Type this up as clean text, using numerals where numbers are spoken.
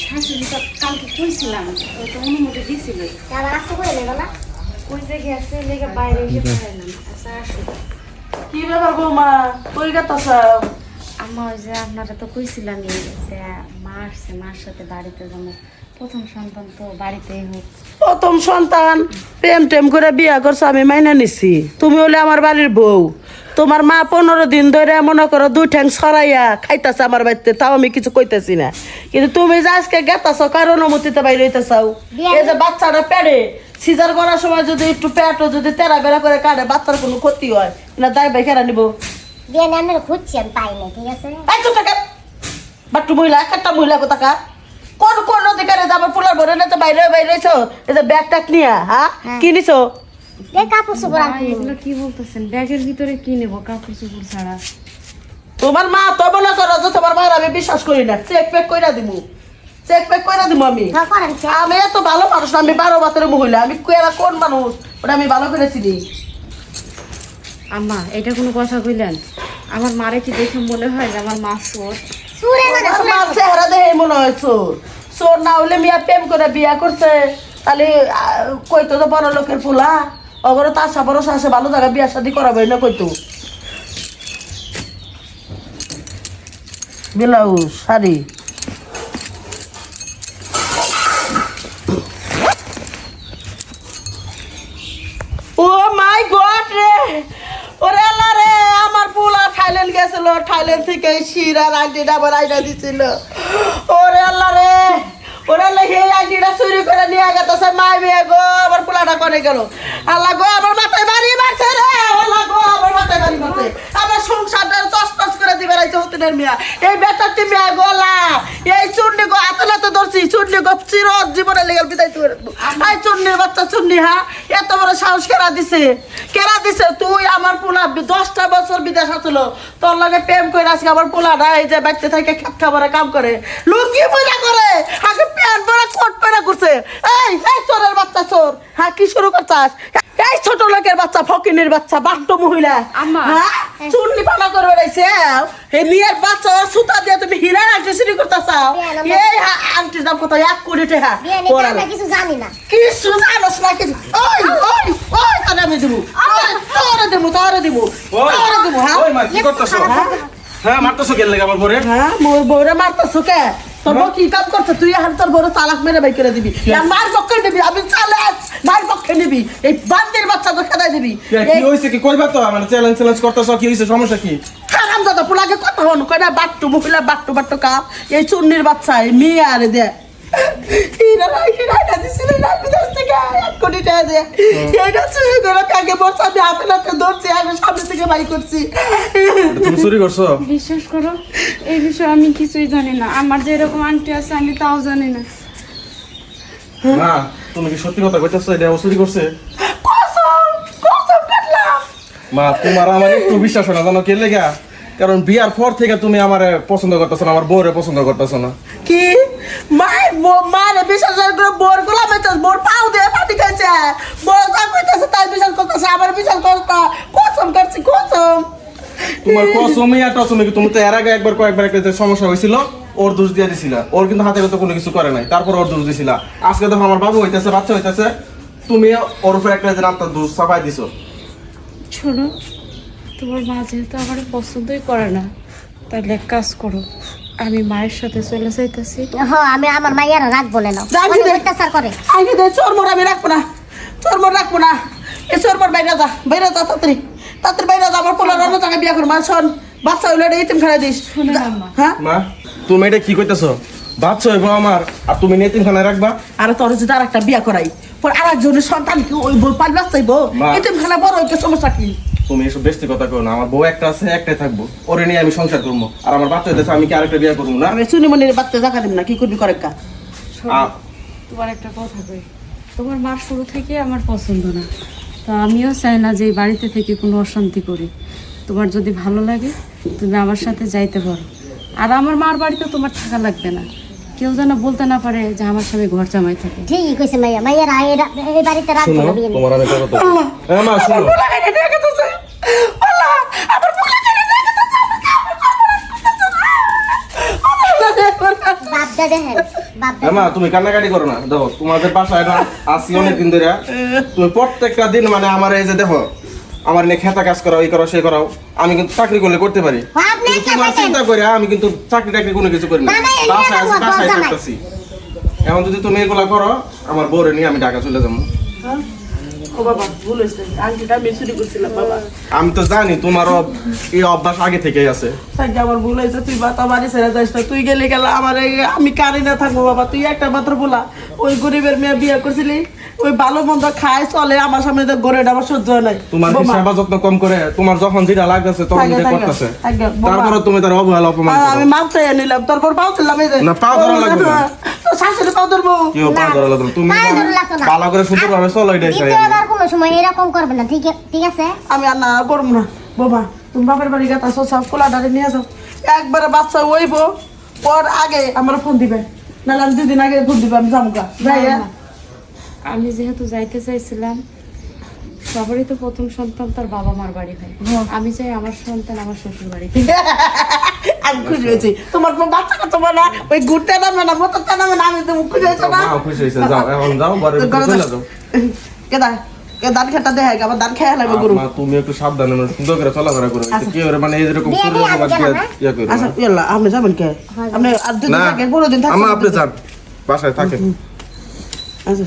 শাশুড়িটা কালকে কইছিলাম ওইটা অনুমতি দিছিল ওই যে গেছে লেগে বাইরে এসে পড়াইলাম। আচ্ছা আসো। কি ব্যাপার বৌমা কই গেতাছ? আম্মা ওই যে আপনারা তো কইছিলাম যে মা আসছে, মার সাথে বাড়িতে যাবো। প্রথম সন্তান তো বাড়িতেই হোক। প্রথম সন্তান প্রেম টেম করে বিয়া করছো, আমি মাইনা নিছি। তুমি হলে আমার বাড়ির বউ। তোমার মা 15 দিন ধরে মনে করো 2 ঠ্যাং ছড়াইয়া খাইতেছে আমার বাড়িতে, তাও আমি কিছু কইতেছি না। কিন্তু তুমি যে আজকে গেতাছ কার অনুমতিতে বাইরে হইতেছাও? এই যে বাচ্চাটা পেড়ে সিজার করার সময় যদি একটু পেটও যদি তেরা বেড়া করে কাটে, বাচ্চার কোনো ক্ষতি হয় না, দায় ভাই কেরা নিবো? বাট্টু মহিলা একটা মহিলা কোথাকা কোন কোন অধিকারে যাবো? ফুলার ভরে না তো বাইরে বাইরেছো, এই যে ব্যাগ ট্যাগ নিয়া কি নিছো? এগুলো কি বলতেছেন? ব্যাগের ভিতরে কি নেবো কাপড় চোপড় ছাড়া? তোমার মা তো মনে করো যে তোমার মায়ের আমি বিশ্বাস করি না। চেক প্যাক কইরা দিমু, চেক প্যাক কইরা দিমু। আমি এত ভালো মানুষ না, আমি 12 বাতের মহিলা। আমি কেরা কোন মানুষ ওটা আমি ভালো করে চিনি। আম্মা এটা কোনো কথা কইলেন? আমার মারে কি দেখে মনে হয় যে আমার মা চোর? আমার চেহারা দেখে মনে হয় চোর। চোর না হলে মিয়া প্রেম করে বিয়া করছে, তাহলে কইতো তো বড় লোকের পোলা, অগরো তার সাবরস আসে ভালো জায়গায় বিয়া শাদি করাবে না কইতো। ব্লাউজ শাড়ি ও মাই গড রে, ওরে আল্লাহ রে, আমার পোলা থাইল্যান্ড গেছিল, থাইল্যান্ড থেকে শিরার আইডিটা আবার আইডা দিছিল। ওরে আল্লাহ রে, ওরে আল্লাহ, এই আইডিটা চুরি করে নিয়ে গেছে। মাই মেয়ে গো, আমার পোলাটা করে গেল। আল্লাহ গো, আমার মাথায় বাড়ি মারছে রে। আল্লাহ গো, আমার মাথায় বাড়ি মারছে। আমার সংসারটা টস করে দিবে রাইছে হতেনের মিয়া। এই বেটারটি মিয়া গোলা, এই চুন্নি গো আতলাতে ধরছি। চুন্নি গো চির জীবনে লেগে বিদায় তুই। এই চুন্নির বাচ্চা চুন্নি, এত বড় সাহস কেরা দিছে? কেরা দিছে? তুই আমার পোলা 10টা বছর বিদেশ আসল, তোর লাগে প্রেম করে আজকে আমার পোলাটা এই যে বাড়িতে থেকে খেত খাবারে কাম করে, লুঙ্গি পয়লা করে, আগে প্যান্ট পরা কোট পরা করছে। এই চোরের বাচ্চা চোর, কি শুরু করছাস? এই ছোট লোকের বাচ্চা, ফকিনের বাচ্চা, বাট্টো মহিলা, চুন্নি পালা করে বেড়াইছে। এই মেয়ের বাচ্চা সুতা দিয়ে তুমি হীরা আনতে শুরু করতেছাও। এই আন্টির দাম কত? 1 কোটি টাকা। কিছু জানি না, কিছু জানোস না কিছু। ওই ওই ওই তাহলে আমি দেবো, তোরে দেবো, তোরে দেবো, তোরে দেবো। ওই মা কি করতেছ? হ্যাঁ মারতেছো কেন লাগে আমার পরে? হ্যাঁ মোর বউরে মারতেছো কে? তোর বউ কি কাম করছে? তুই এখন তোর বউরে তালাক মেরে বাই করে দিবি। মার পক্ষে নিবি, আমি চালাক মার পক্ষে নিবি। এই বান্দির বাচ্চাকে খেদাই দিবি। কি হইছে? কি কইবা তো? মানে চ্যালেঞ্জ করতেছ, কি হইছে? সমস্যা কি? হারাম দাদা পোলাকে কথা হন কয় না, বাট্টু মহিলা, বাট্টু বাট্টু কাপ। এই চুন্নির বাচ্চা, এই মেয়ে আরে দে বিশ্বাস করো, এই বিষয়ে আমি কিছুই জানি না। আমার যে এরকম আন্টি আছে আমি তাও জানি না। মা তুমি কি সত্যি কথা কইতাছো? এটা ও চুরি করছে? মা তোমার আমার একটু বিশ্বাস হয় না, জানো কি লেগা? কারণ বিয়ার পর থেকে তুমি আমার পছন্দ করতেছো না, আমার বউরে পছন্দ করতেছো না। কি মায়ের বিশ্বাস করে বোর গোলাম হইতেছে? বোর পাও দিয়ে পানি খাইছে, বোর যা কইতেছে তাই বিশ্বাস করতেছে, আমার বিশ্বাস করতে কসম করছি, কসম। তোমার কসমই আর টসমই কি? তুমি তো এর আগে কয়েকবার একটা যে সমস্যা হয়েছিল, ওর দোষ দিয়ে দিছিলা। ওর কিন্তু হাতে তো কোনো কিছু করে নাই, তারপর ওর দোষ দিছিলা। আজকে দেখো আমার বাবু হইতেছে, বাচ্চা হইতেছে, তুমি ওর উপরে একটা যে আপনার দোষ চাপাই দিছো। শোনো, তোমার মা যেহেতু আমার পছন্দই করে না, তাহলে এক কাজ করো, আমি মায়ের সাথে চলে যাইতেছি। আমি আমার মাইয়ারা রাখবো না, অত্যাচার করে। আগে দে চোরমোর আমি রাখবো না, চোরমোর রাখবো না। এ চোরমোর বাইরে যা, বাইরে যা, তাড়াতাড়ি তাড়াতাড়ি বাইরে যা। আমার পোলার অন্য জায়গায় বিয়া করবো। শোন, বাচ্চা হইলে এটা ইতিম খেলা দিস। হ্যাঁ মা তুমি এটা কি কইতেছো? বাচ্চা হইব আমার, আর তুমি এতিমখানায় রাখবা? আরে তোর যদি আর একটা বিয়া করাই, পর আর একজনের সন্তান কি ওই পাঁচ বাচ্চাইবো? ইতিম খেলা বড় হইতে সমস্যা কি? তুমি এসব বেশি কথা কও না। আমার বউ একটা আছে, একটাই থাকবো, ওরে নিয়ে আমি সংসার করবো। আর আমার বাচ্চা হইতেছে, আমি কি আরেকটা বিয়ে করবো না? আমি চুনিমনির বাচ্চা দেখা দিব না, কি করবি করে কা? তোমার একটা কথা কই, তোমার মার শুরু থেকে আমার পছন্দ না, তো আমিও চাই না যে এই বাড়িতে থেকে কোনো অশান্তি করি। তোমার যদি ভালো লাগে তুমি আমার সাথে যাইতে পারো, আর আমার মার বাড়িতে তোমার থাকা লাগবে না। কেউ যেন বলতে না পারে যে আমার স্বামী ঘর জামাই থাকে। ঠিকই কইছে মাইয়া, মাইয়ারা এই বাড়িতে রাখবো শুনো না বিয়ে তোমার আমি একটা কথা বলি। মা শুনো বাপদা দেখেন, বাপদা মা তুমি কান্নাকাটি করো না, দেখো তোমাদের বাসায় না আসি অনেকদিন ধরে, তুমি প্রত্যেকটা দিন মানে আমার এই যে দেখো আমার নিয়ে খেতা কাজ করাও এই করো সে করাও, আমি কিন্তু চাকরি করলে করতে পারি, আপনি কিন্তু একটা তোমার দেখেন। চিন্তা করে আমি কিন্তু চাকরি টাকরি কোনো কিছু করি না, না, না, এই বাসায় নিয়ে আছি, আমার বাসায় দরজা নাই। থাকতেছি। এখন যদি তুমি এগুলা করো আমার বউরে নিয়ে আমি ঢাকা চলে যাবো। হ্যাঁ? ও বাবা ভুল হয়েছে, আংটিটা আমি চুরি করছিলাম বাবা। আমি তো জানি তোমারও এই অভ্যাস আগে থেকেই আছে। থাকি আমার ভুল হয়েছে, তুই বা বাড়ি ছেড়ে যাস না, তুই গেলে গেলা আমার আমি কারি না থাকবো বাবা। তুই একটা মাত্র বলা, ওই গরিবের মেয়ে বিয়ে করছিলি, ওই ভালো মন্দ খায় চলে, আমার সামনে তো গড়ে আমার সহ্য হয় নাই। তোমার কি বোমা, সেবা যত্ন কম করে, তোমার যখন যেটা লাগতেছে তখন থাকে, যেটা থাকে, করতেছে, থাকে, বোমা। তারপরে তুমি তার অবহেলা অপমান করো। আমি মাপ চাইয়া নিলাম, তারপর পাও তুললাম, এই যে না, পাও ধরা লাগবে না। তো শাশুড়ি পাও ধরবো। কেউ পা ধরা লাগলো না। তুমি পায়ে ধরা লাগতো না। ভালো করে সুন্দরভাবে চলো, এটাই চাই দ্বিতীয় আমি। বার কোনো সময় এরকম করবে না, ঠিক আছে? আমি আর না করবো না বাবা। তুমি বাপের বাড়ি গাতা সব খোলা ডালে নিয়ে যাও, একবারে বাচ্চা ওইব ওর আগে আমার ফোন দিবে, নাহলে আমি 2 দিন আগে ফোন দিবে, আমি যাবো গা যাই। না, আমি যেহেতু যাইতে চাইছিলাম, সবারই তো প্রথম সন্তান তার বাবা মার বাড়ি হয়, আমি চাই আমার সন্তান আমার শ্বশুর বাড়িতে। আমি খুশি হয়েছি, তোমার কোনো বাচ্চা কাচ্চা না, ওই ঘুরতে নামে না, মতো নামে না, আমি তুমি খুশি হয়েছো না? মা খুশি হয়েছে, যাও এখন যাও, ঘরের ভিতরে চলে যাও। কেদা এ ধান খেটা দেখে আবার ধান খেয়ে লাগবে গরু। মা তুমি একটু সাবধানে সুন্দর করে চলাফেরা করো, কি করে মানে এরকম বিয়ে সূর্য দিয়ে আমি বাদ দিয়ে গেলাম, হ্যাঁ? ইয়া করো আচ্ছা না। ইয়াল্লা, আপনি যাবেন কে? আপনি আর 2 দিন না থাকেন, 15 দিন আমা থাকবেন। আপনি যান বাসায় থাকেন। আচ্ছা